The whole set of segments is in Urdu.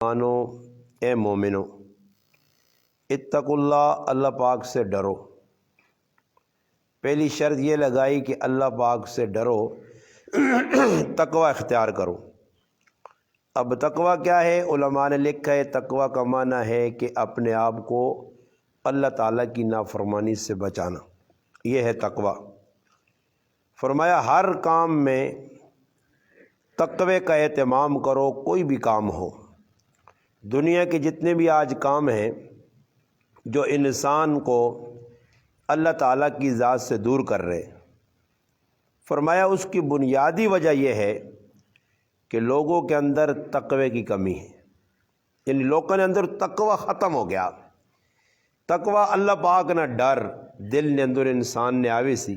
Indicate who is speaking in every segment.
Speaker 1: مانو اے مومنو، اتقوا اللہ، اللہ پاک سے ڈرو۔ پہلی شرط یہ لگائی کہ اللہ پاک سے ڈرو، تقوی اختیار کرو۔ اب تقوی کیا ہے؟ علماء نے لکھا ہے تقوی کا معنی ہے کہ اپنے آپ کو اللہ تعالیٰ کی نافرمانی سے بچانا، یہ ہے تقوی۔ فرمایا ہر کام میں تقوی کا اہتمام کرو، کوئی بھی کام ہو۔ دنیا کے جتنے بھی آج کام ہیں جو انسان کو اللہ تعالیٰ کی ذات سے دور کر رہے، فرمایا اس کی بنیادی وجہ یہ ہے کہ لوگوں کے اندر تقوی کی کمی ہے، یعنی لوگوں نے اندر تقوی ختم ہو گیا۔ تقوی اللہ پاک نہ ڈر دل نے اندر انسان نے آوے سی،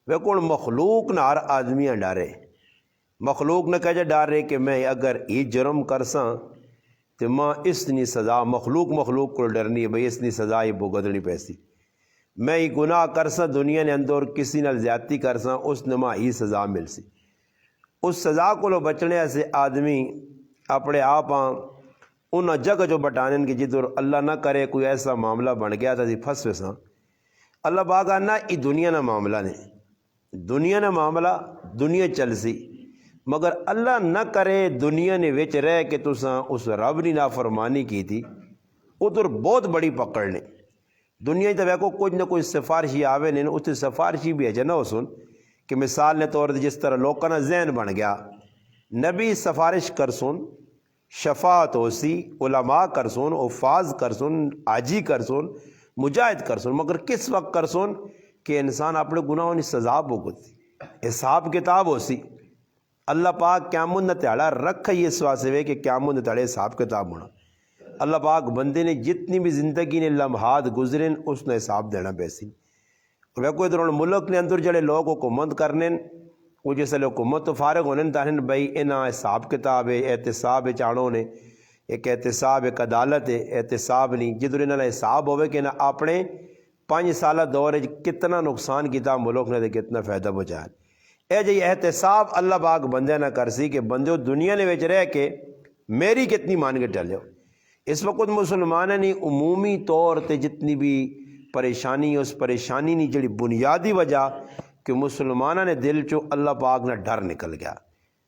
Speaker 1: وہ کون مخلوق نہ ہر آدمیاں ڈارے، مخلوق نہ کہہ ڈارے کہ میں اگر یہ جرم کرساں تو ماں اس نی سزا، مخلوق کو ڈرنی ہے بھئی اس نی سزا ہی بھگتنی پیسی، میں یہ گناہ کرساں دنیا نے اندر کسی نال زیادتی کرساں اس نے ماں ہی سزا مل سی۔ اس سزا کو لو بچنے سے آدمی اپنے آپ ان جگہ جو بٹانے کی جدر اللہ نہ کرے کوئی ایسا معاملہ بن گیا تھا پھنس ویسا، اللہ پاک نہ یہ دنیا نہ معاملہ نے، دنیا نہ معاملہ دنیا چل سی، مگر اللہ نہ کرے دنیا نے وچ رہ کے تساں اس رب نے نافرمانی کی تھی، ادھر بہت بڑی پکڑ نے۔ دنیا تو ویکو کچھ نہ کچھ سفارشی آوے نے، اس سفارشی بھی ہے نہ ہو سن کہ مثال نے طور جس طرح لوگوں کا ذہن بن گیا، نبی سفارش کر سن، شفاعت ہو سی، علماء کر سن، حفاظ کر سن، حاجی کر سن، مجاہد کر سن، مگر کس وقت کر سن کہ انسان اپنے گناہوں کی سزا بھگتی، حساب کتاب ہو سی۔ اللہ پاک قیامت نہ تیڑا رکھ یہ اس واسطے وے کہ قیامت نہ تیڑے حساب کتاب ہونا۔ اللہ پاک بندے نے جتنی بھی زندگی نے لمحات گزرن اس نے حساب دینا پیسی۔ وہ کوئی ادھر ملک نے اندر جڑے لوگ حکومت کرنے وہ جیسے حکومت تو فارغ ہونے تاہن بھائی انہاں حساب کتاب ہے، احتساب چاڑوں نے، ایک احتساب ایک عدالت ہے، احتساب نہیں جدھر انہاں حساب ہوئے کہ نہ اپنے 5 سالہ دور کتنا نقصان کیتا ملک نے کتنا فائدہ بچایا۔ اے جی احتساب اللہ پاک بندے نہ کر سی کہ بندے دنیا نے وچ رہ کے میری کتنی مان کے ٹلو۔ اس وقت مسلمانوں نے عمومی طور تے جتنی بھی پریشانی اس پریشانی نہیں جڑی بنیادی وجہ کہ مسلمانوں نے دل چو اللہ پاک نہ ڈر نکل گیا۔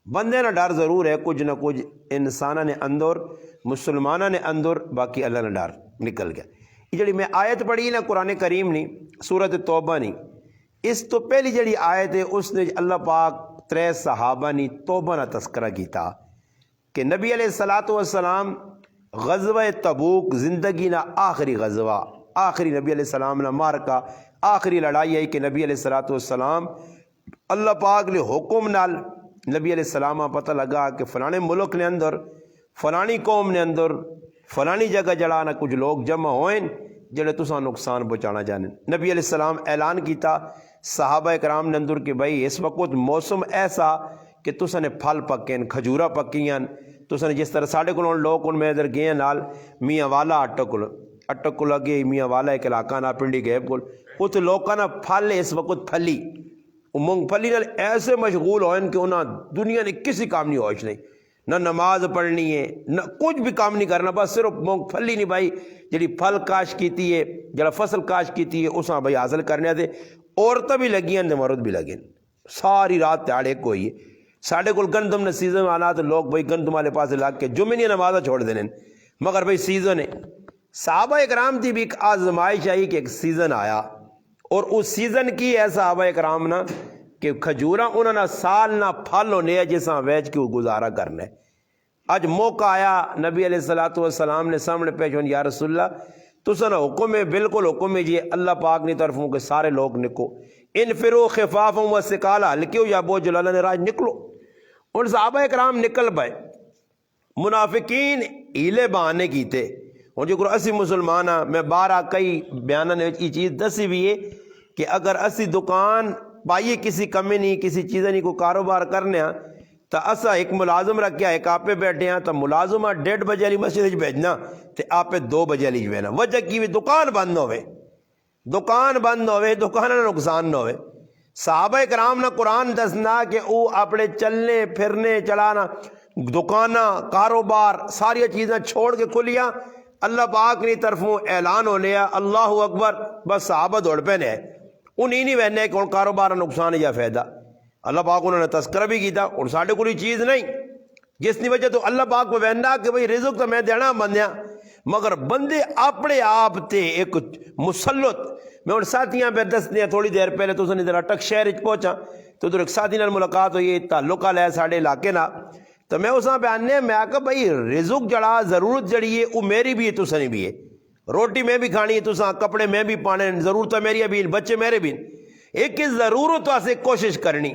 Speaker 1: بندے نہ ڈر ضرور ہے کچھ نہ کچھ انسانوں نے اندر، مسلمانوں نے اندر، باقی اللہ نے ڈر نکل گیا۔ یہ جڑی میں آیت پڑھی نا قرآن کریم نہیں، سورۃ توبہ نہیں، اس تو پہلی جڑی آیت ہے اس نے اللہ پاک 3 صحابہ نے توبہ نہ تذکرہ کیتا کہ نبی علیہ الصلوۃ والسلام غزوہ تبوک زندگی نہ آخری غزوہ، آخری نبی علیہ السلام نہ مارکا، آخری لڑائی ہے کہ نبی علیہ الصلوۃ والسلام اللہ پاک نے حکم نال نبی علیہ السلام پتہ لگا کہ فلانے ملک نے اندر، فلانی قوم نے اندر، فلانی جگہ جڑانا کچھ لوگ جمع ہوئیں جڑے تساں نقصان پہنچانا جانیں۔ نبی علیہ السلام اعلان کیتا صحابہ کرام نے اندر کہ بھائی اس وقت موسم ایسا کہ تساں نے پھل پکیں، کھجورا پکیاں، تساں نے جس طرح ساڑھے کو لوگ ان میں ادھر گئے نال میاں والا اٹک کو لگے میاں والا ایک علاقہ نا پنڈی گیب کو ات لوگوں نا پھل اس وقت پھلی مونگ پھلی نال ایسے مشغول ہوئیں کہ انہاں دنیا نے کسی کام نہیں ہوش نہیں، نہ نماز پڑھنی ہے نہ کچھ بھی کام نہیں کرنا، بس صرف مونگ پھلی نہیں بھائی جڑی پھل کاش کیتی ہے جڑا فصل کاش کیتی ہے اساں بھائی حاصل کرنے تھے، عورتیں بھی لگیاں تے مرد بھی لگے، ساری رات تیاڑے کوئی ہے۔ ساڑھے کو گندم نے سیزن آنا تو لوگ بھائی گندم والے پاس لگ کے جمعے نہیں نمازہ چھوڑ دینے، مگر بھائی سیزن ہے۔ صحابہ اکرام تھی بھی ایک آزمائش آئی کہ ایک سیزن آیا اور اس سیزن کی ہے صحابہ اکرام نا کہ کھجورا انہوں نے سال نہ پھل ہونے جیسا ویچ کے وہ گزارا کرنا ہے۔ اج موقع آیا نبی علیہ الصلوۃ والسلام نے سامنے پیش ہون یا رسول اللہ تساں حکم ہے، بالکل حکم ہے جی اللہ پاک نے طرفوں کے سارے لوگ نکو، انفروا خفافا وثقالا، ہلکے ہو یا بوجھ اللہ نے راج نکلو۔ ان صحابہ اکرام نکل پائے، منافقین ہیلے بہانے کیتے۔ اور جو اسی مسلمان ہاں میں بارہ کئی بیانہ نے یہ چیز دسی بھی ہے کہ اگر اسی دکان پائیے کسی کمی نہیں کسی چیزیں نہیں کوئی کاروبار کرنے ہاں تو اسا ایک ملازم رکھیا ایک آپ بیٹھے ہیں تو ملازمہ 1:30 بجے والی مسجد بھیجنا تو آپ 2 بجے والی بھیجنا، وجہ کی بھی دکان بند ہوئے، دکان بند ہوئے، دکان نہ نقصان نہ ہوئے۔ صحابہ کرام نے قرآن دسنا کہ او اپنے چلنے پھرنے چلانا دکانہ کاروبار ساری چیزیں چھوڑ کے کھلیا، اللہ پاک نے طرفوں اعلان ہو لیا اللہ اکبر، بس صحابہ دوڑ پہ نے انہیں نہیں وہنے کہ ان کاروبار نقصان یا فائدہ، اللہ پاک انہوں نے تذکرہ بھی کیتا اور ساڑھے کوئی چیز نہیں جس کی وجہ تو اللہ پاک کو وہنا کہ بھئی رزق تو میں دینا بندیاں، مگر بندے اپنے آپ تے ایک مسلط۔ میں ان ساتھیاں پہ دستیاں تھوڑی دیر پہلے تو سن ادھر اٹک شہر پہنچا تو ادھر ایک ساتھی نال ملاقات ہوئی، تعلق ہے ساڑھے علاقے نا، تو میں اس پہ آنے میں آکا بھئی رزق جڑا ضرورت جڑی ہے وہ میری بھی ہے تو سنی بھی ہے، روٹی میں بھی کھانی ہے تو ساں کپڑے میں بھی پانے، ضرورت میری بھی بچے میرے بھی، ایک ضرورت واسے کوشش کرنی۔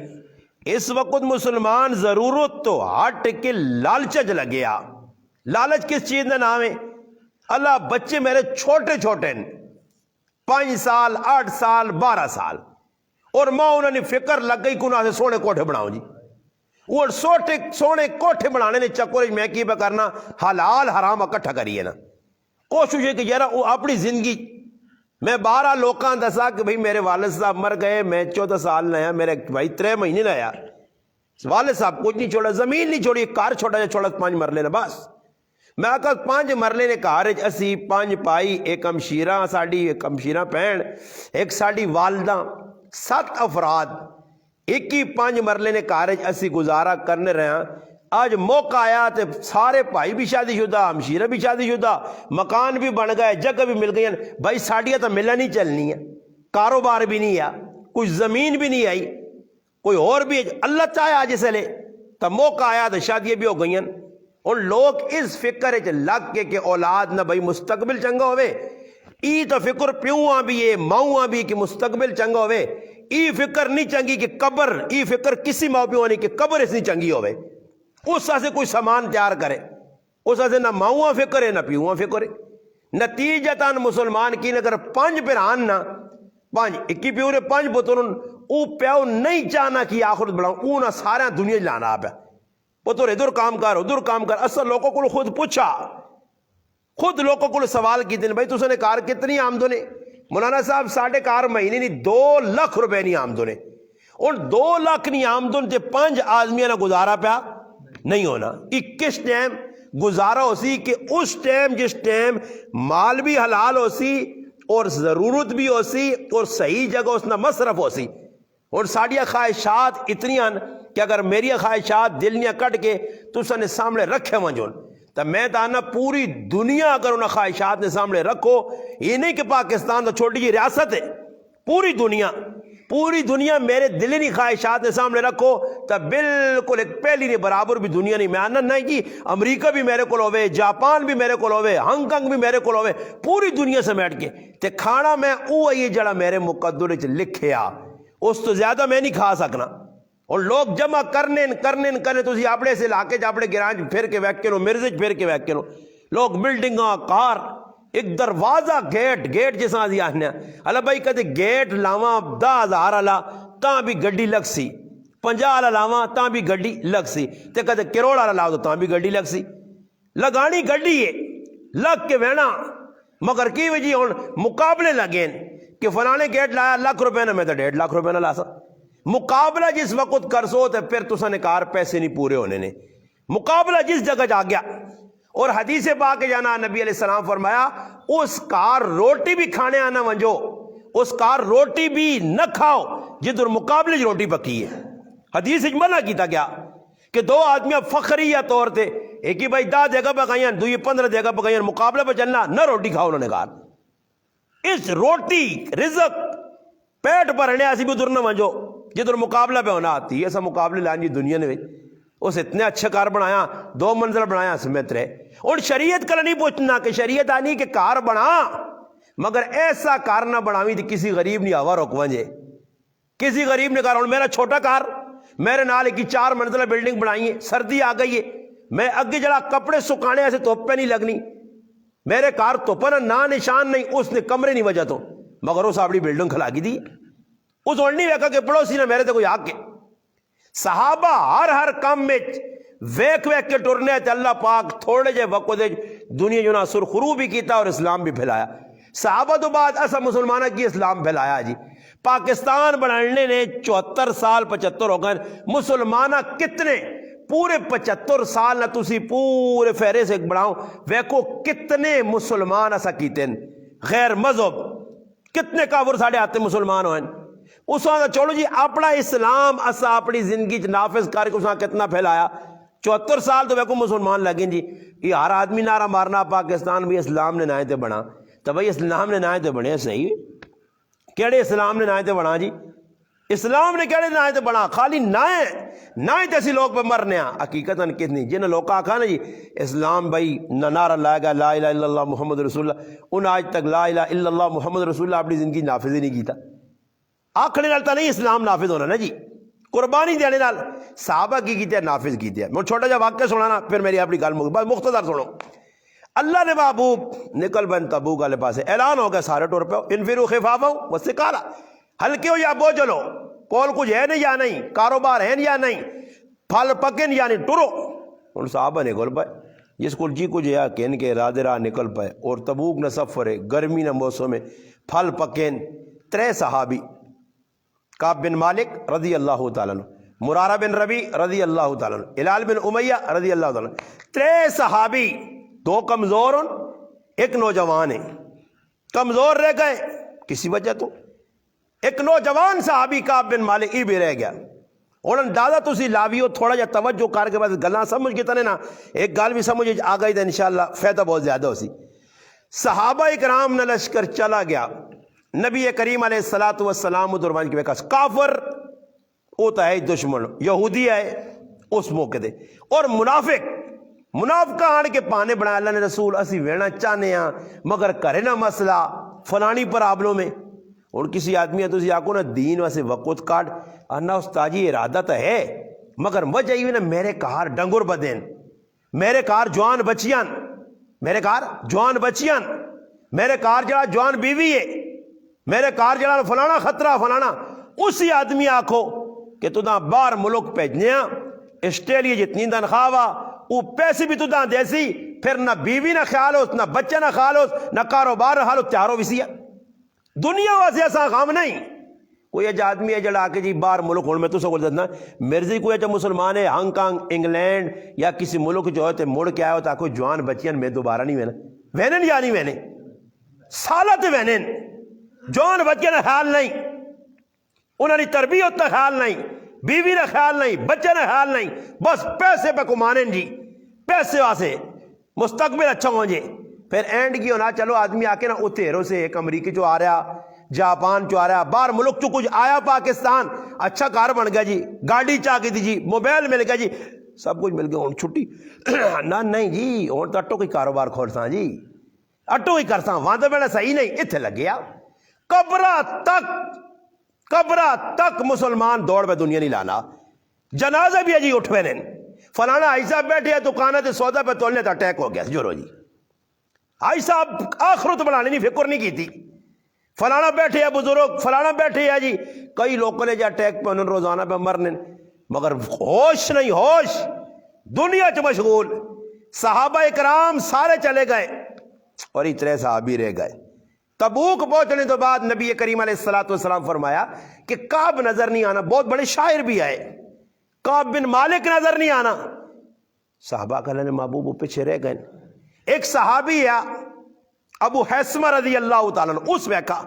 Speaker 1: اس وقت مسلمان ضرورت تو ہٹ کے لالچ لگیا۔ لالچ کس چیز کا نام ہے؟ اللہ بچے میرے چھوٹے چھوٹے 5 سال 8 سال 12 سال اور ماں انہوں نے فکر لگ گئی کہ انہوں نے سونے کوٹھے بناؤ جی، وہ سونے کوٹھے بنانے نے چکر میں کی پہ کرنا حلال حرام اکٹھا کریے نا، کوشش ہے کہ یار وہ اپنی زندگی میں 12 لوکاں دسا کہ بھئی میرے والد صاحب مر گئے، میں 14 سال نیا، میرے بھائی 3 مہینے نیا، والد صاحب کچھ نہیں چھوڑا، زمین نہیں چھوڑی، کار چھوڑا جا چھوڑا 5 مرلے نا بس۔ میں آکا 5 مرلے نے کار اسی 5 پائی، ایک ہمشیرہ ساڑی، ایک ہمشیرہ پہن، ایک ساڑی والدہ، 7 افراد، ایک ہی 5 مرلے نے کار اسی گزارا کرنے رہے ہیں۔ آج موقع آیا تو سارے بھائی بھی شادی شدہ، ہمشیرہ بھی شادی شدہ، مکان بھی بن گئے، جگہ بھی مل گئی، بھائی ساڑیاں تو ملنا نہیں چلنی ہے، کاروبار بھی نہیں ہے، کوئی زمین بھی نہیں آئی، کوئی اور بھی اللہ چاہے آج سے لے تو موقع آیا تو شادیاں بھی ہو گئی ہیں۔ اور لوگ اس فکر لگ کے کہ اولاد نہ بھائی مستقبل چنگا ہوئے، ای تو فکر پیوہاں بھی ہے ماؤں بھی کہ مستقبل چنگا ہوئے، ای فکر نہیں چنگی کہ قبر، ای فکر کسی ماں پیوہاں نہیں کہ قبر اس نہیں چنگی ہوئے، اس سے کوئی سامان تیار کرے، اس سے نہ ماؤں فکر ہے نہ پیوہاں فکر ہے۔ نتیجتاً مسلمان کی اگر 5 پران نہ 5 اکی پیورے 5 پترون او پیو نہیں چاہنا کہ آخرت بڑھاؤں، او نہ سارا دنیا لانا آپ ہے پتر ادھر کام کر ادھر کام کر۔ اصل لوگوں کو خود پوچھا، خود لوگوں کو سوال کی دن بھائی تُس نے کار کتنی آمدن ہے؟ مولانا صاحب 4.5 مہینے نہیں 2 لاکھ روپے نہیں آمدن ہے، اور 2 لاکھ نہیں آمدن تے 5 آدمیاں نہ گزارا پیا نہیں ہونا۔ کس ٹائم گزارا ہو سی کہ اس ٹائم جس ٹائم مال بھی حلال ہو سی اور ضرورت بھی ہو سی اور صحیح جگہ اس نہ مصرف ہو سی۔ اور ساڑیاں خواہشات اتنی ہیں کہ اگر میری خواہشات دلنیاں کٹ کے تو نے سامنے رکھے منجون تو میں تانا پوری دنیا اگر انہیں خواہشات نے سامنے رکھو، یہ نہیں کہ پاکستان تو چھوٹی جی ریاست ہے، پوری دنیا میرے دلنی خواہشات نے سامنے رکھو تو بالکل ایک پہلی نہیں برابر بھی دنیا نہیں۔ میں آنا نہیں کہ امریکہ بھی میرے کو ہوئے، جاپان بھی میرے کو ہوئے، ہانگ کانگ بھی میرے کو ہوئے، پوری دنیا سے بیٹھ کے تے کھانا میں او یہ جڑا میرے مقدر چ لکھیا اس تو زیادہ میں نہیں کھا سکنا۔ اور لوگ جمع کرنے تسی اپنے سے علاقے چ اپنے گرانج پھر کے ویک کرو، مرزج پھر کے ویک کرو، لوگ بلڈنگاں کار ایک دروازہ گیٹ جیسا دی آنے اللہ بھائی کدے گیٹ لاواں 10,000 اللہ تاں بھی گڈی لگ سی، 50 اللہ لاواں تاں بھی گڈی لگ سی، تے کدے کروڑ اللہ لاؤ تاں بھی گڈی لگ سی، لگانی گڈی ہے لگ کے وینا، مگر کی وجہ ہوں مقابلے لگے کہ فلانے گیٹ لایا 1 لاکھ روپے نہ میں تو 1.5 لاکھ روپے نہ لا سا۔ مقابلہ جس وقت کر سو تو پھر تسا نے کار پیسے نہیں پورے ہونے نے، مقابلہ جس جگہ جا گیا۔ اور حدیث پاک جانا نبی علیہ السلام فرمایا اس کار روٹی بھی کھانے آنا ونجو، اس کار روٹی بھی نہ کھاؤ جدھر مقابلے روٹی پکی ہے۔ حدیث منع کیتا گیا کہ 2 آدمیاں فخریہ طور تے ایک ہی بھائی 10 جگہ پکائیاں، دوئی 15 جگہ پکائیاں، مقابلے پہ چلنا نہ روٹی کھاؤ، انہوں نے کہا اس روٹی رزق پیٹ بھرنے ایسی بھی ادھر نہ ونجو جدھر مقابلہ پہ ہونا آتی ہے۔ ایسا مقابلے لانی دنیا نے اس اتنے اچھے کار بنایا، 2 منزل بنایا سمیت رہے۔ اور شریعت کل نہیں پوچھنا کہ شریعت آنی کہ کار بنا، مگر ایسا کار نہ بناوی تھی کسی غریب نہیں ہوا روک ونجے، کسی غریب نے کہا اور میرا چھوٹا کار میرے نال کی 4 منزلہ بلڈنگ بنائی ہے، سردی آ گئی ہے، میں اگے جڑا کپڑے سکانے ایسے توپ پہ نہیں لگنی، میرے کار توپا نہ نشان نہیں، اس نے کمرے نہیں وجہ تو، مگر اس اپنی بلڈنگ کھلا کی دی، اس اور نہیں ویکا کہ پڑوسی نے میرے تے کوئی آگ کے۔ صحابہ ہر کام میں ویک کے ٹرنے تے اللہ پاک تھوڑے جے وقت دے دنیا جو نا سرخرو بھی کیتا اور اسلام بھی پھیلایا۔ صحابہ تو بعد ایسا مسلمانہ کی اسلام پھیلایا جی۔ پاکستان بنانے نے 74 سال 75 ہو گئے، مسلمانہ کتنے پورے 75 سال نہ تسی پورے فہرے سے بناؤ ویکو کتنے مسلمان ایسا کیتے ہیں غیر مذہب کتنے کافر ساڑھے آتے مسلمان ہوئے اس وقت چلو جی اپنا اسلام اسا اپنی زندگی نافذ کر کے اس وقت کتنا پھیلایا 74 سال تو ویکو مسلمان لگیں جی یہ ہر آدمی نعرہ مارنا پاکستان بھی اسلام نے نائیں تے بنا تو بھائی اسلام نے نائیں تے بنے صحیح کیڑے اسلام نے نائیں تے بنا جی اسلام نے کہڑے نائیں تے بنا خالی نائیں تے اسی لوگ پہ مرنے ہیں حقیقتاً کتنی جن لوگ آکھا نا جی اسلام بھائی نہ نعرہ لائے گا لا الہ الا اللہ محمد رسول اللہ ان آج تک لا الہ الا اللہ محمد رسول اللہ اپنی زندگی نافذ ہی نہیں کیتا آکھنے نالتا نہیں اسلام نافذ ہونا نا جی قربانی دینے نال صحابہ کی کیتے ہیں نافذ کیتے ہیں میں چھوٹا جا واقعہ سنانا پھر میری اپنی گل بس مختصر سنو اللہ نے محبوب نکل بن تبوک والے پاس اعلان ہو گیا سارے ٹور پہ انفروا خفافا وثقالا ہلکے ہو یا بوجھلو کول کچھ ہے نہیں یا نہیں کاروبار ہے یا نہیں پھل پکن یا نہیں ٹرو ان صحابہ نکل پائے جس کو جی کچھ ہے کہن کے ارادے راہ نکل پائے اور تبوک نہ سفر ہے گرمی نہ موسم میں پھل پکین 3 صحابی کعب بن مالک رضی اللہ تعالیٰ عنہ مرارہ بن ربی رضی اللہ تعالیٰ عنہ ہلال بن امیہ رضی اللہ تعالیٰ عنہ 3 صحابی 2 کمزور ان 1 نوجوان ہے کمزور رہ گئے کسی وجہ تو ایک نوجوان صحابی کعب بن مالک یہ بھی رہ گیا اور اندازہ تسی لاویو تھوڑا جا توجہ کر کے بس گلاں سمجھ کے تنے نا ایک گل بھی سمجھ آ گئی تو انشاءاللہ فائدہ بہت زیادہ ہو سی صحابہ اکرام نے لشکر چلا گیا نبی کریم علیہ السلام دربان کی بکاس کافر ہوتا ہے دشمن یہودی ہے اس موقع دے اور منافقہ آن کے پانے بنا اللہ نے رسول اسی وینا چاہنے ہیں مگر کرے نا مسئلہ فلانی پرابلم میں اور کسی آدمی ہے تو اسی آکو نا دین واسے وقت کاٹ انا استاجی ارادہ تو ہے مگر وجہ ہی نا میرے کار ڈنگر بدین میرے کار جوان بچیاں میرے کار جڑا جوان بیوی ہے میرے کار جڑا فلانا خطرہ فلانا اسی آدمی آکھو کہ تو دا بار ملک پیجنیا اسٹریلیا جتنی تنخواہ وہ پیسے بھی تو دا دیسی پھر نہ بیوی نہ خیال ہو نہ بچہ نہ خیال ہو نہ کاروبار نہ خیال ہو تیارو وسیع دنیا واسے ایسا غام نہیں کوئی ایجا آدمی ہے جڑا آکے جی بار ملک ہونے میں تو سکول دیتا مرضی کوئی ایجا مسلمان ہے ہانگ کانگ انگلینڈ یا کسی ملک جو ہوتے مڑ کے آئے ہوتا کوئی جوان بچیاں میں دوبارہ نہیں وینن یا نہیں وینن سالت وینن جوان بچیاں نہ خیال نہیں انہوں نے تربیت نہ خیال نہیں بیوی نہ خیال نہیں بچے نہ خیال نہیں بس پیسے پہ کمانن جی پیسے واسے مستقبل اچھا ہوں جی پھر اینڈ کی ہونا چلو آدمی آکے نا اتھیروں سے ایک امریکی جو آ رہا جاپان جو آ رہا باہر ملک جو کچھ آیا پاکستان اچھا کار بن گیا جی گاڑی چاہ کی دی جی موبائل مل گیا جی سب کچھ مل گیا ہوں چھٹی نہ نہیں جی ہوں تو اٹو کوئی کاروبار کھولتا جی اٹو ہی کرتا وہاں تو میں صحیح نہیں اتھے لگ گیا قبرہ تک مسلمان دوڑ پہ دنیا نہیں لانا جنازہ بھی ہے جی اٹھوے نے فلانا آئی صاحب بیٹھے ہیں دکانہ تے سودا پہ تولنے تا اٹیک ہو گیا جو رو جی آئی صاحب آخرت بنانے نہیں فکر نہیں کی تھی فلانا بیٹھے ہیں بزرگ فلانا بیٹھے ہیں جی کئی لوگوں نے جا اٹیک پہ انہوں روزانہ پہ مرنے مگر ہوش نہیں ہوش دنیا چ مشغول صحابہ اکرام سارے چلے گئے اور اتنے صحابی رہ گئے تبوک پہنچنے تو بعد نبی کریم علیہ السلام فرمایا کہ کعب نظر نہیں آنا بہت بڑے شاعر بھی آئے کعب بن مالک نظر نہیں آنا صحابہ کا اللہ نے محبوب پیچھے رہ گئے ایک صحابی ہے ابو حیثمہ رضی اللہ تعالیٰ اس ویکا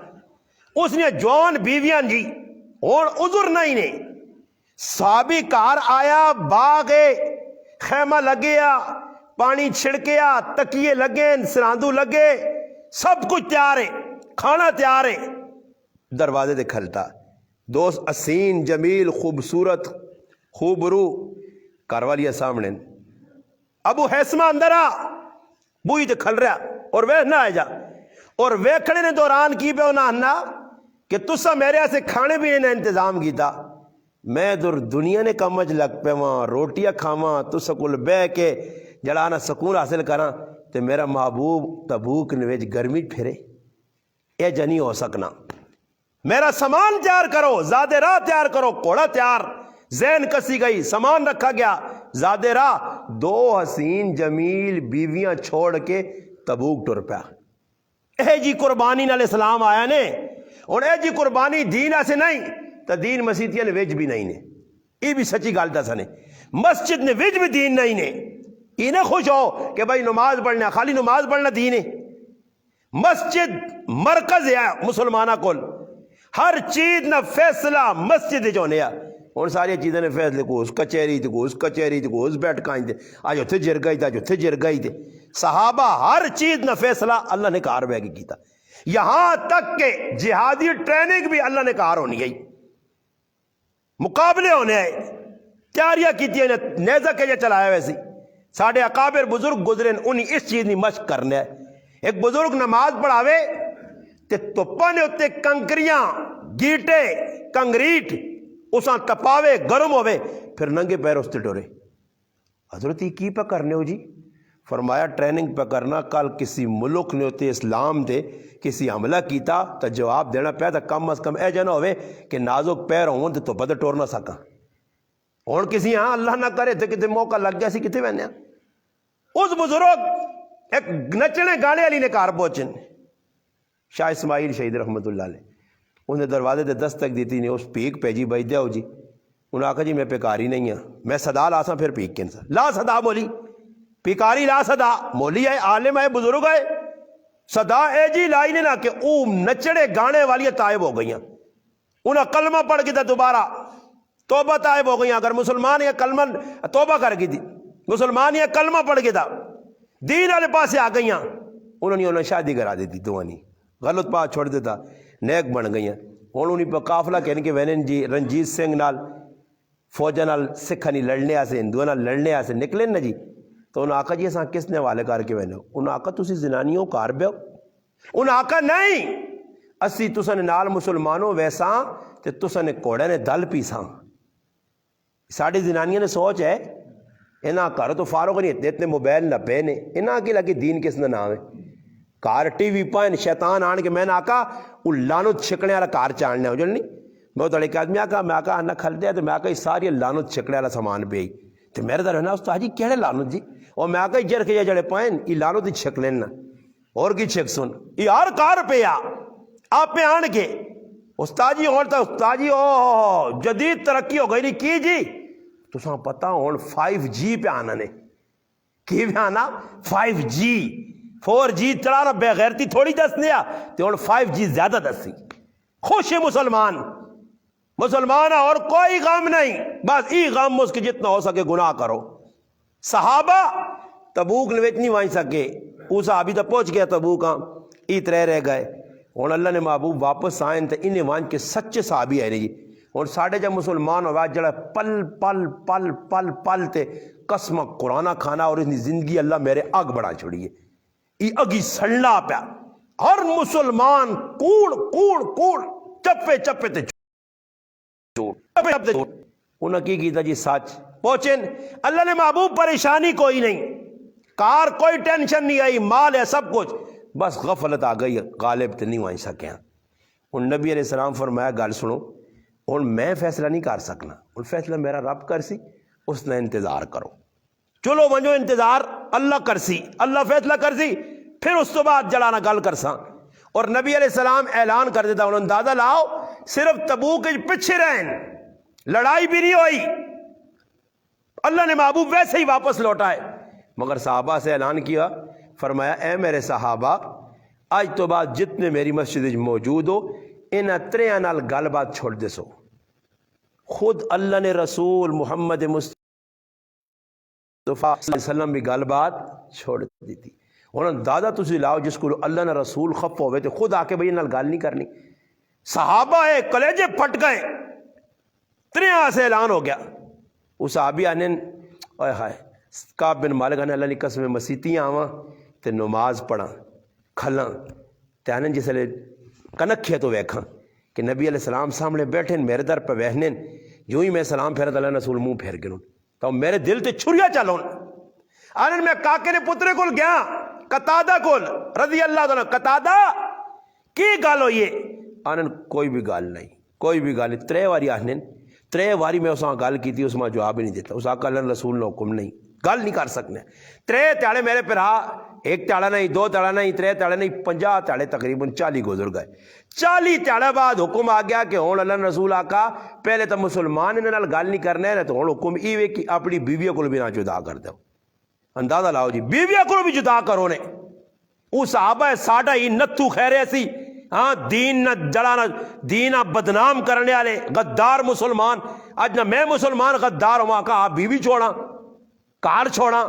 Speaker 1: اس نے جوان بیویاں جی اور عذر نہیں نے صحابی کار آیا باغ خیمہ لگیا پانی چھڑکیا تکیے لگے سراندو لگے سب کچھ تیار ہے کھانا تیار ہے دروازے دے کھلتا دوست حسین جمیل خوبصورت خوبرو کاروالیہ سامنے ابو حیثمہ اندر آ بوئی تے کھل رہا اور وہ نہ آئے جا اور وہ کھڑے نے دوران کی پہ انہاں نہ کہ تسا میرے سے کھانے بھی نے انتظام کیتا میں در دنیا نے کمج لگ پہ وہاں روٹیاں کھاواں تسا کل بے کے جڑانا سکون حاصل کراں تے میرا محبوب تبوک نویج گرمی پھرے اے جنی ہو سکنا میرا سامان تیار کرو زیادہ راہ تیار کرو کوڑا تیار زین کسی گئی سامان رکھا گیا زیادہ راہ 2 حسین جمیل بیویاں چھوڑ کے تبوک ٹر پیا اے جی قربانی نال اسلام آیا نے اور اے جی قربانی دین ایسے نہیں تو دین مسیحیاں نے ویج بھی نہیں نے یہ بھی سچی گل دس نے مسجد نے وج بھی دین نہیں نے انہیں خوش ہو کہ بھائی نماز پڑھنا خالی نماز پڑھنا دین ہے مسجد مرکز ہے مسلمانہ کول ہر چیز نہ فیصلہ مسجد جو نے ہوں ساری چیزیں نے فیصلے کو اس کچہری تے اس بیٹھکاں تے آج اتنے جرگائی تے اتنے جرگائی تے صحابہ ہر چیز نہ فیصلہ اللہ نے کار بہ کے کیتا یہاں تک کہ جہادی ٹریننگ بھی اللہ نے کار ہونی گئی مقابلے ہونے آئے تیاریاں کی نیزہ کے یہ چلایا ویسی ساڑھے اکابر بزرگ گزرن انہیں اس چیز نہیں مشق کرنے ہے ایک بزرگ نماز پڑھاوے تے توپا نے اتے کنکریاں گیٹے کنگریٹ اساں تپاوے گرم ہوئے پھر ننگے پیر اس تے ڈورے حضرت یہ کی پہ کرنے ہو جی فرمایا ٹریننگ پہ کرنا کل کسی ملک نے ہوتے اسلام دے کسی حملہ کیتا تو جواب دینا پیا تو کم از کم اے جانا ہوئے کہ نازک پیر ہوں تو پتہ ٹور نہ سکا اور کسی ہاں اللہ نہ کرے تو کتے موقع لگ گیا سی کتے بہنے اس بزرگ ایک نچنے گانے والی نے کار پہنچن شاہ اسماعیل شہید رحمت اللہ علیہ انہیں دروازے تے دستک دیتی نے اس پیک پہ جی بھائی دیو جی انہوں نے کہا جی میں پیکاری نہیں ہاں میں صدا لاسا پھر پیک کن سا لا صدا بولی پیکاری لا صدا مولی ہے عالم ہے بزرگ ہے صدا اے جی لائی نے نا کہ نچڑے گانے والی تائب ہو گئی انہیں کلمہ پڑھ کے دوبارہ توبہ تائب ہو گئی اگر مسلمان یہ کلمہ توبہ کر گئی تھی مسلمان یہ کلمہ پڑھ کے تھا دین والے پاسے آ گئی انہوں نے شادی کرا دیتی دوانی غلط پاس چھوڑ دیتا نیک بن گئی ہوں انہیں پہ قافلہ کہنے کے وینن جی رنجیت سنگھ نال فوجا نال سکھا نہیں لڑنے آسے ہندوؤں نال لڑنے آسے نکلے نا جی تو انہوں نے آقا جی اساں کس نے والے کر کے وینے انہوں نے آقا تسی زنانیوں کار بیو انہوں نے آقا نہیں اسی تسن نال مسلمانوں ویساں تے تسن کوڑے نے دل پیساں ساڑھی زنانیاں نے سوچ ہے انہاں کار تو فاروق نہیں اتنے موبائل نہ پہنے انہاں کی لگی دین کس نے نام ہے کار ٹی وی پائن شیطان آن کے میں نے آقا وہ لانت چھکنے والا کار چاڑنے ہو جو نہیں بہت بڑے آدمی آقا میں آقا نہ کھل دیا تو میں آقا ساری لانت چھکنے والا سامان پہ تو میرے در ہے نا استاد جی کہڑے لانت جی اور میں آقا جر کے جڑے پائن یہ لانت ہی چھک لینا اور کی چھک سن یہ ہر کار پہ آپ پہ آن کے استاد جی اور استاد جی او جدید ترقی ہو گئی نہیں کی جی تو ساں پتہ ہون 5G پہ آنا نے کی پہ آنا 5G 4G چلانا بے غیرتی تھوڑی دس دیا تو ہون 5G زیادہ دس سی خوش ہے مسلمان اور کوئی غم نہیں بس ای غم اس کے جتنا ہو سکے گناہ کرو صحابہ تبوک نویچ نہیں وائیں سکے وہ صحابی تو پہنچ گیا تبوک ای ترے رہ گئے اور اللہ نے محبوب واپس آئیں تو انہیں وائن کے سچے صحابی ہے جی اور ساڑھے جب مسلمان ہوا جڑا پل پل پل پل پل تے قسم قرآن کھانا اور اتنی زندگی اللہ میرے آگ بڑھا چھوڑی ہے یہ اگی سڑنا پیا ہر مسلمان کوڑ کوڑ کوڑ چپے چپے تے انہوں نے کی تھا جی سچ پہنچن اللہ نے محبوب پریشانی کوئی نہیں کار کوئی ٹینشن نہیں آئی مال ہے سب کچھ بس غفلت آ گئی غالب تے نہیں وائیں سکے ان نبی علیہ السلام فرمایا گل سنو اور میں فیصلہ نہیں کر سکنا اور فیصلہ میرا رب کر سی اس نے انتظار کرو چلو ونجو انتظار اللہ کر سی اللہ فیصلہ کر سی پھر اس تو بعد جڑانا گل کر سا اور نبی علیہ السلام اعلان کر دیتا انہوں اندازہ لاؤ صرف تبوک پیچھے رہن لڑائی بھی نہیں ہوئی اللہ نے محبوب ویسے ہی واپس لوٹائے مگر صحابہ سے اعلان کیا فرمایا اے میرے صحابہ آج تو بعد جتنے میری مسجد موجود ہو ان تریاں نال گل بات چھوڑ دے سو خود اللہ نے رسول محمد مصطفیٰ صلی اللہ علیہ وسلم بھی گل بات چھوڑ دی تھی انہوں نے دادا تسی لاؤ جس کو اللہ نے رسول خف ہوئے تھے خود آ کے بھئی نال گل نہیں کرنی صحابہ ہے کلیجے پھٹ گئے تریاں سے اعلان ہو گیا اس صحابی آنے اوہ ہائے کعب بن مالک نے اللہ نے قسم مسیتیاں آواں تے نماز پڑھاں کھلاں تے آنے جس لئے کنکھے تو ویکھاں کہ نبی علیہ السلام سامنے بیٹھیں میرے در پہ وہنیں جو ہی میں سلام پھیرت اللہ رسول منہ پھیر گنوں تو میرے دل تے چھریا چلون آنے میں کاکے نے پترے کول گیا قتادہ کول رضی اللہ عنہ قتادہ کی گال ہو یہ آنے کوئی بھی گال نہیں ترے واری آنے ترے واری میں اساں گال کی تھی اس میں جواب نہیں دیتا اس آقا اللہ رسول نے حکم نہیں گل نہیں کر سکنے. ترے تیاڑے میرے پھرا، ایک تیاڑا نہیں، دو تیاڑا نہیں، ترے تیاڑے نہیں، 50 تیاڑے تقریباً 40 گزر گئے. 40 تیاڑے بعد حکم آ گیا کہ ہوں اللہ رسول آقا پہلے تو مسلمان انہاں نال گل نہیں کرنا ہے، تو ہوں حکم ایوے کہ اپنی بیویوں کو بھی نہ جدا کر دو. اندازہ لاؤ جی، بیویوں کو بھی جدا کرو نے. وہ صحابہ ساڈا ہی نتھو خیرے سی، ہاں دین نہ جڑانا، دین بدنام کرنے والے غدار مسلمان. اج نہ میں مسلمان غدار ہوا کہ آپ بیوی چھوڑا، کار چھوڑا،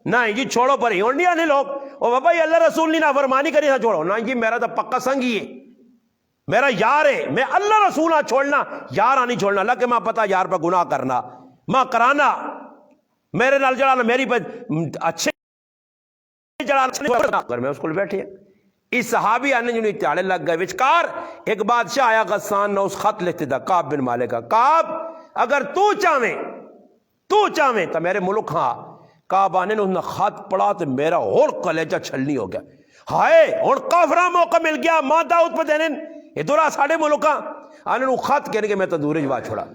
Speaker 1: نہ جی چھوڑو پر ہی نہیں آنے لوگ. او بابا یہ اللہ رسول نے نافرمانی کری نہ چھوڑو، نہ جی میرا تو پکا سنگ ہی ہے، میرا یار ہے، میں اللہ رسول نہ چھوڑنا، یار نہیں چھوڑنا. اللہ کہ ماں پتہ یار پہ گناہ کرنا، ماں کرانا، میرے نال جڑانا، میری اچھے جڑانا، میں اس کو بیٹھے. اس صحابی آنے جو تیاڑے لگ گئے. وچکار ایک بادشاہ آیا غسان نہ، اس خط لکھتے تھا کعب بن مالک کا. کعب اگر تو چاہیں تو میرے ملک ہاں. کعب آنے نے انہوں نے خط پڑھا تو میرا اور کلیجہ چھلنی ہو گیا. ہائے اور کافرہ موقع مل گیا ماں داؤد پہ دینے ادھر ساڑھے ملکاں. آنے نے خط کہنے کہ میں تو دورے جوا چھوڑا.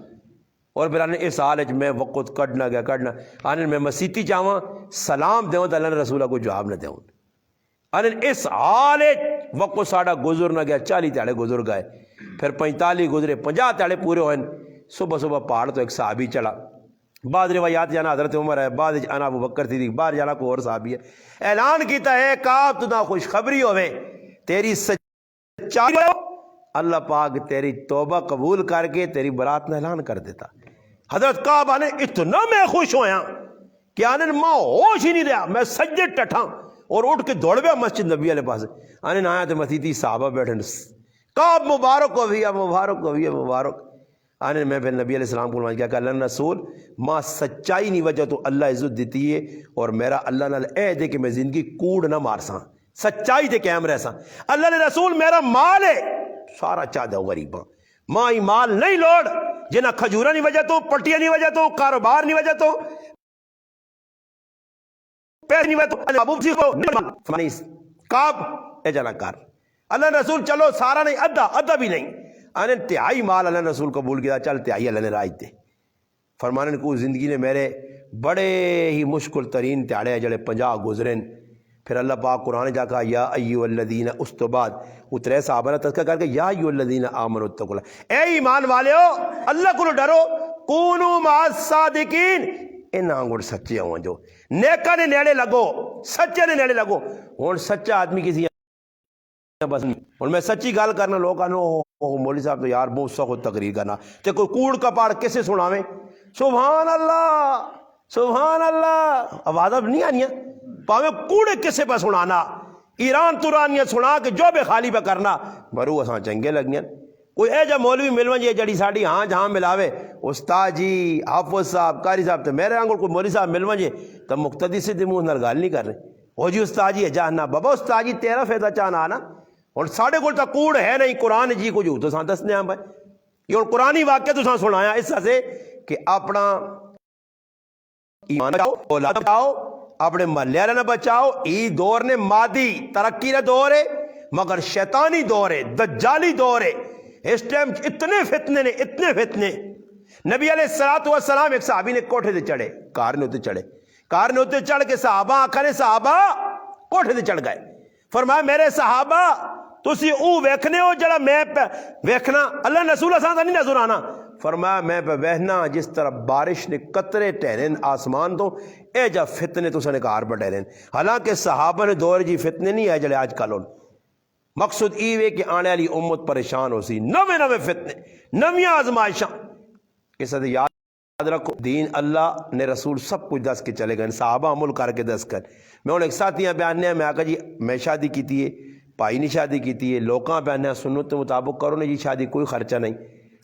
Speaker 1: اور پھر آنے اس حال میں وقت کڈنا گیا کڈنا. آنے میں مسیتی چاہواں سلام دیوں تو اللہ نے رسولہ کو جواب نہ دیوں. آنے اس حال وقت ساڑھا گزر نہ گیا. 40 تیاڑے گزر گئے، پھر 45 گزرے، 50 تیاڑے پورے ہوئے. صبح پہاڑ تو ایک صحابی چڑھا. بعد روایات جانا حضرت عمر ہے، بعد انا ابو بکر صدیق، باہر جانا کوئی اور صحابی ہے. اعلان کیتا ہے کعب تو نہ خوشخبری ہوئے، تیری سچائی اللہ پاک تیری توبہ قبول کر کے تیری برات نہ اعلان کر دیتا. حضرت کعب آنے اتنا میں خوش ہویا کہ آنے ماں ہوش ہی نہیں رہا. میں سجدے ٹٹھا اور اٹھ کے دوڑ گیا مسجد نبی علیہ پاس. آنے نہ آیا تو مسیتی صحابہ بیٹھے. کعب مبارک ہو بھیا، مبارک ہو بھیا، مبارک. آنے میں پھر نبی علیہ السلام کو کیا کہ اللہ رسول ماں سچائی نہیں وجہ تو اللہ عزت دیتی ہے، اور میرا اللہ نال اے دے کہ میں زندگی کوڑ نہ مارساں، سچائی دے قائم رہساں. اللہ نے رسول میرا مال ہے سارا چاہ دو غریباں، ماں ہی مال نہیں لوڑ جنہ کھجورہ نہیں وجہ تو، پٹیاں نہیں وجہ تو، کاروبار نہیں وجہ تو، پیسے نہیں وجہ تو. ابو کو فرمانی کعب اے جانا کار. اللہ رسول چلو سارا نہیں، ادھا بھی نہیں. آنے تہائی مال اللہ رسول قبول کیا. چل تہائی اللہ نے راج دے. فرمانے کو زندگی نے میرے بڑے ہی مشکل ترین تیاڑے ہیں جڑے 50 گزرین. پھر اللہ پاک قرآن جا کہا یا ایھا الذین، اس تو بعد اترے صحابہ نے تذکرہ کر کے یا ایھا الذین آمنوا اتقوا اللہ، اے ایمان والےو اللہ کو ڈرو، کونوا مع الصادقین، انہاں گڑ سچے ہوں جو نیکاں نے نیڑے لگو، سچے نے نیڑے لگو. ہن سچا آدمی کسی بس نہیں. اور میں سچی گل کرنا، لوگ کہنا مولوی صاحب تو یار بہت سخت تقریر کرنا تے کوئی کوڑ کپاڑ کسے سناویں. سبحان اللہ سبحان اللہ، آواز اب نہیں آنی ہے پاویں کوڑے کسے پہ سنانا، ایران تورانیاں سنا کے جو بے خالی پہ کرنا برو اساں چنگے لگیاں. کوئی اے جا مولوی ملون جی جڑی ساڈی ہاں جہاں ملاوے، استاد جی، حافظ صاحب، قاری صاحب، تو میرے آنگل کوئی مولوی صاحب ملون جی تو مقتدی سے دے منہ نال گل نہیں کر رہے. وہ جی استاد جی جانا بابا، استاد جی تیرا فائدہ چاہنا آنا. اور ساڑھے کو تو کوڑ ہے نہیں، قرآن جی کو جو تو ساں دسنے ہیں بھائی. یہ اور قرآنی واقعہ تو ساں سنایا اس سے کہ اپنا ایمان بچاؤ، اولاد بچاؤ، اپنے محلے والے نہ بچاؤ. ای دور نے مادی ترقی کا دور ہے، مگر شیطانی دور ہے، دجالی دور ہے. اس ٹائم اتنے فتنے نے، اتنے فتنے. نبی علیہ الصلوۃ والسلام ایک صحابی نے کوٹھے تے چڑھے، کار نے ہوتے چڑھے، کار نے ہوتے چڑھ کے صحابہ آکھنے صحابہ کوٹھے تے چڑھ گئے. فرمایا میرے صحابہ تسی او ویکھنے ہو جڑا میں پہ ویکھنا، اللہ رسول اساں دا نہیں نظر آنا. فرمایا میں پہ وہنا جس طرح بارش نے قطرے ٹہرین آسمان تو، اے جا فتنے تو سنے کار پہ ٹہرین. حالانکہ صحابہ نے دور جی فتنے نہیں ہے جڑے آج کل ہون. مقصود ای وے کہ آنے والی امت پریشان ہو سی، نوے فتنے، نویاں آزمائشاں. اس سے یاد رکھو دین اللہ نے رسول سب کچھ دس کے چلے گئے، صحابہ عمل کر کے دس کر. میں ہوں ایک ساتھیاں بیاننے میں آکا جی میں شادی کیتی ہے، بھائی نے شادی کیتی ہے، لوکاں بیاننے سنت کے مطابق کرو نے جی شادی، کوئی خرچہ نہیں،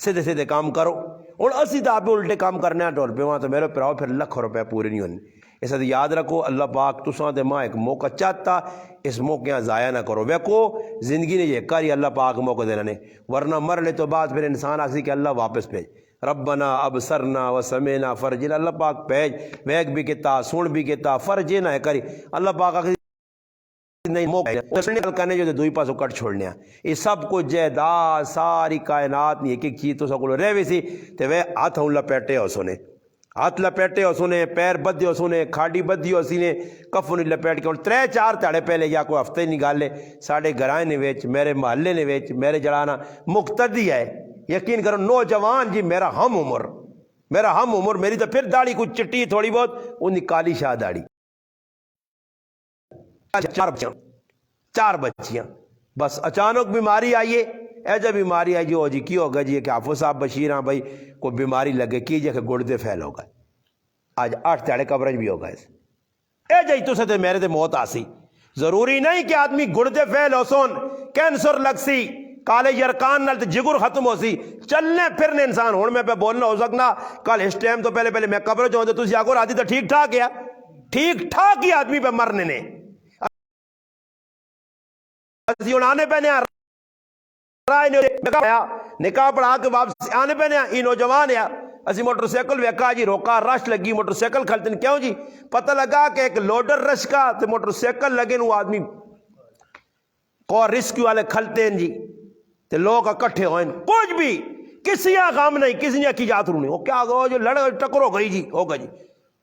Speaker 1: سیدھے سیدھے کام کرو. اور اسی تو آپ الٹے کام کرنے ہیں ٹول پہ وہاں تو میرے پراؤ پھر ₹1,00,000 پورے نہیں ہونے. اس سے یاد رکھو اللہ پاک تساں تے ماں ایک موقع چاہتا، اس موقع ضائع نہ کرو. ویکو زندگی نے یہ کاری اللہ پاک موقع دینا نے، ورنہ مرنے تو بعد پھر انسان آکسی کہ اللہ واپس بھیج. ربنا ابصرنا وسمعنا فرجنا، اللہ پاک بھیج، ویک بھی کتا، سن بھی کتا، فرج نہ کری. اللہ پاک آکسی نہیں موقع کرنے جو دوئی پاسوں کٹ چھوڑنے ہیں. یہ سب کچھ جائیداد ساری کائنات نہیں ایک ایک چیز تو سکولو رہ بھی سی تے وہ ہاتھ ہوں لپیٹے ہو سونے. ہاتھ لپیٹے اس نے، پیر بدھے اس نے، کھاڈی بدھی اسی نے، کفن لپیٹ کے ہوں 3-4 تہاڑے پہلے یا کوئی ہفتے نہیں گالے ساڑھے گھرائیں نے ویچ میرے محلے نے ویچ میرے جڑانا مقتدی ہے، یقین کرو نوجوان جی میرا ہم عمر میری تو پھر داڑھی کچھ چٹی تھوڑی بہت، ان کی کالی شاہ داڑھی، 4 بچیاں، بس اچانک بیماری آئیے، ایجا بیماری آئی جی کی ہوگا جی کہ حافظ صاحب بشیر ہاں بھائی کوئی بیماری لگے کی جے کہ گردے پھیل ہوگا، آج 8 تہاڑے قبرج بھی ہوگا اس ایجا ہی تو سے میرے تے موت آسی، ضروری نہیں کہ آدمی گردے پھیل ہو سون کینسر لگ سی کالے یرکان نال جگر ختم ہو سی چلنے پھرنے انسان ہون میں پہ بولنا ہو سکنا کل اس ٹائم تو پہلے میں قبرج ہوں تو تسی آگو آدھی تو ٹھیک ٹھاک ہے، ٹھیک ٹھاک ہی آدمی پہ مرنے نے آنے پہ نکاح پڑھا کے واپس آنے پہ یہ نوجوان ہے اسی موٹر سائیکل ویکا جی روکا رش لگی موٹر سائیکل کھلتے کیوں جی پتہ لگا کہ ایک لوڈر رش کا تے موٹر سائیکل لگے نو آدمی کو ریسکیو والے کھلتے ہیں جی تے لوگ اکٹھے ہوئے کچھ بھی کسی غم نہیں کسی نے کی جات رو نہیں وہ کیا گو جو لڑ ٹکر ہو گئی جی ہوگا جی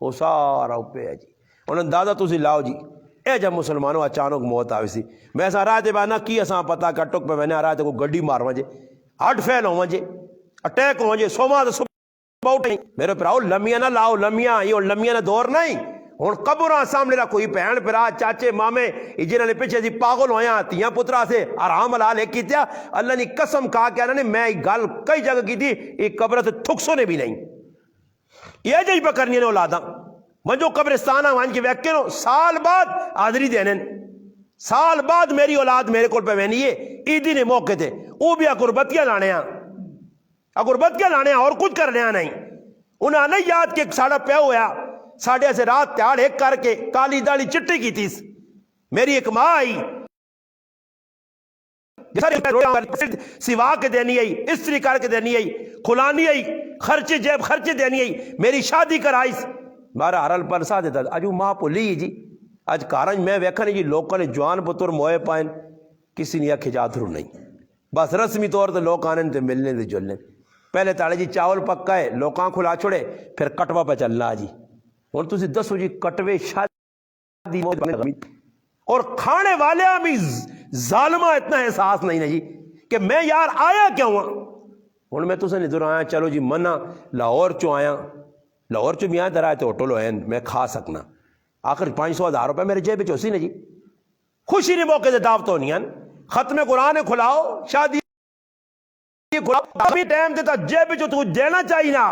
Speaker 1: وہ سارا اوپے ہے جی انہوں نے دادا تسی لاؤ جی اے جب مسلمانوں اچانک موت آوی سی میں سا رہا تھے بانا کی اساں پتا کہ ٹک پہ میں نے آ رہا تھے کوئی گڈی مار وجے ہارٹ فیل ہو وجے اٹیک ہو وجے سوما تو صبح اٹھیں میرے پراؤ لمیاں نہ لاؤ لمیاں یہ لمیاں نہ دور نہیں ہن قبراں سامنے را کوئی بہن پرا چاچے مامے جنہاں نے پیچھے دی پاگل ہویاں تیاں پترا سے آرام حلال ایک کیتیا اللہ نے قسم کہا کہ نے میں گل کئی جگہ کی تھی ایک قبر سے تھکسو نے بھی نہیں یہ جی پکڑنی نے اولاداں منجو قبرستان وہاں کے ویکھے سال بعد حاضری دینے سال بعد میری اولاد میرے کو پہ وینی ہے عیدی نے موقع تھے وہ بھی اگربتیاں لانے اور کچھ کرنے نہیں انہاں نے یاد کہ ساڑا پہ ہوا ساڑھے سے رات تیار ایک کر کے کالی داڑھی چٹی کی تھی میری ایک ماں آئی سوا کے دینی آئی استری کر کے دینی آئی کھلانی آئی خرچے جیب خرچے دینی آئی میری شادی کرائی مارا ہرل پر سا دیتا اجو ماں پولی جی اج کارنج میں ویکھا نہیں جی لوگوں نے جوان پتر موئے پائیں کسی نے کھجا تھرو نہیں بس رسمی طور تے لوگ آنے تے ملنے تے جلنے پہلے تاڑے جی چاول پکا ہے لوکاں کھلا چھوڑے پھر کٹوا پہ چلنا جی اور تسی دسو جی کٹوے شادی اور کھانے والے بھی ظالمہ اتنا احساس نہیں ہے جی کہ میں یار آیا کیوں ہوں اور میں تو سے نظر آیا چلو جی منا لاہور چو آیا لاہور چو بھی آیا در آئے تو ہوٹل ہوئے میں کھا سکنا آخر 500,000 روپے میرے جیب چوسی نے جی خوشی نے موقع دے دعوت ہونی ہیں ختم قرآن کھلاؤ شادی کھلاؤ ابھی ٹائم دیتا جیب چو تو دینا چاہیے نا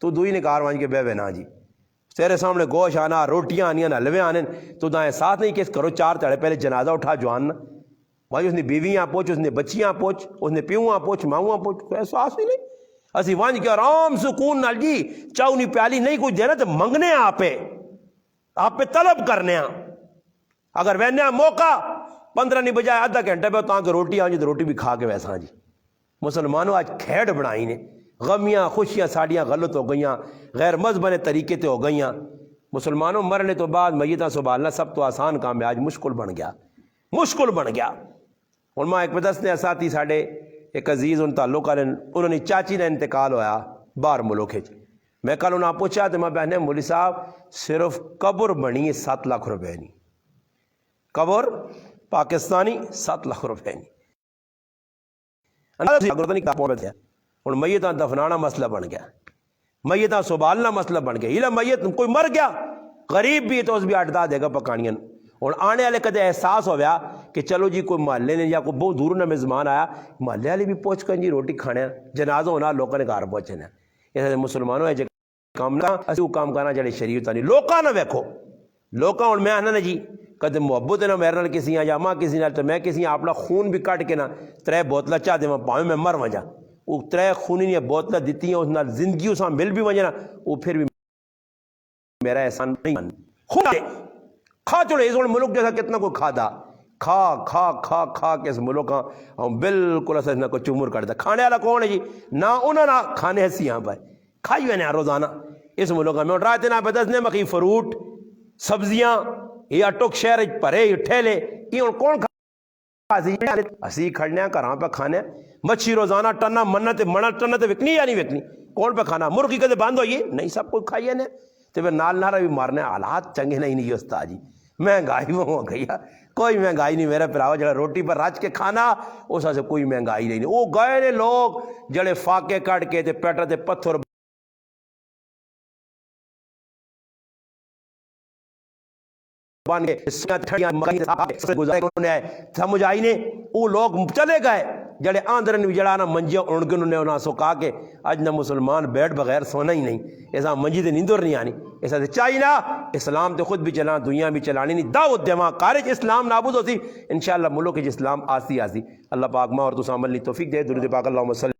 Speaker 1: تو دوئی نے کار وانج کے بے نا جی تیرے سامنے گوش آنا روٹیاں آنیاں حلوے آنے تو دائیں ساتھ نہیں کس کرو 4 تڑے پہلے جنازہ اٹھا جوان وہاں اس نے بیویاں پوچھ اس نے بچیاں پوچھ اس نے پیواں پوچھ ماؤں پوچھ کوئی احساس ہی نہیں اسی وانج کے آرام سکون نال جی چاؤنی پیالی نہیں کوئی دینا تو منگنے آپ پہ طلب کرنے اگر وینے موقع 15 نہیں بجائے آدھا گھنٹے پہ تاں کہ روٹی آنجی تو روٹی بھی کھا کے ویسا جی مسلمانوں آج کھیڑ بنائی نے غمیاں خوشیاں ساڑیاں غلط ہو گئیاں غیر مذہبنے طریقے تے ہو گئیاں مسلمانوں مرنے تو بعد میتاں سنبھالنا سب تو آسان کام ہے آج مشکل بن گیا اور ماں ایک پہ دستے ساتھی ساڑے ایک عزیز ان تعلق والے انہوں نے چاچی نے انتقال ہویا باہر ملک ہے میں کل انہاں پوچھا تو میں بہنے مولوی صاحب صرف قبر بنی ہے 7 لاکھ روپے نہیں قبر پاکستانی 7 لاکھ روپے نہیں اور میتاں دفنانا مسئلہ بن گیا میتاں سنبھالنا مسئلہ بن گیا یہ میت کوئی مر گیا غریب بھی تو اس بھی اٹھا دے گا پکانیاں اور آنے والے کدے احساس ہو گیا کہ چلو جی کوئی محلے نے یا کوئی بہت دور نہ میزمان آیا محلے والے بھی پہنچ کر جی روٹی کھانے جنازہ ہونا لوگوں نے گھر پہنچنے اس مسلمانوں ہے کام کام کرنا چاہیے شریعت نہیں لوکاں نہ ویکھو لوکاں اور میں آنا جی کدے محبت نہ میرے نال کسی یا ماں کسی نال تو میں کسی اپنا خون بھی کٹ کے نہ 3 بوتلیں چاہ دے پاویں میں مر وجا وہ 3 خونی نے بوتلیں دیتی ہیں اس نال زندگی اس مل بھی وجنا وہ پھر بھی میرا احسان نہیں کھا چھوڑے اس ملک جیسا کتنا کوئی کھادا کھا کے اس ملک ہم بالکل ایسا نہ کوئی چمر کر دے کھانے والا کون ہے جی نہ انہوں نہ کھانے ایسی یہاں پر کھائی ہوئے نا روزانہ اس ملک میں اور رات نہ بدسنے مکھی فروٹ سبزیاں یہ ٹک شہر پرے ٹھیلے یہ کون اسی کھڑنے گھراں پہ کھانے مچھی روزانہ ٹنا منت منا ٹنا تو وکنی یا نہیں وکنی؟ کون پہ کھانا؟ مرغی کدے بند ہوئی نہیں، سب کچھ کھائیے نے تو پھر نال نارا بھی مارنے حالات چنگے نہیں استاد جی، مہنگائی وہ ہو گئی ہے، کوئی مہنگائی نہیں میرے پراؤ، جڑا روٹی پر رچ کے کھانا اس سے کوئی مہنگائی نہیں، وہ گئے نے لوگ جڑے فاقے کٹ کے تے پیٹر تے پتھر بن کے سمجھ آئی نے، وہ لوگ چلے گئے جڑے آندرن بھی جڑا نا منجیاں اڑ کے انہوں نے سکا کے اج نہ مسلمان بیٹھ بغیر سونا ہی نہیں، ایسا منجی تے نیندر نہیں آنی، ایسا تے چاہیے نا اسلام تے خود بھی چلا دنیا بھی چلانی نہیں، دعوت دیواں کارج اسلام نابود ہوتی انشاءاللہ ملک اسلام آسی اللہ پاک ماں اور تساں عمل توفیق دے، درود پاک اللہم صلی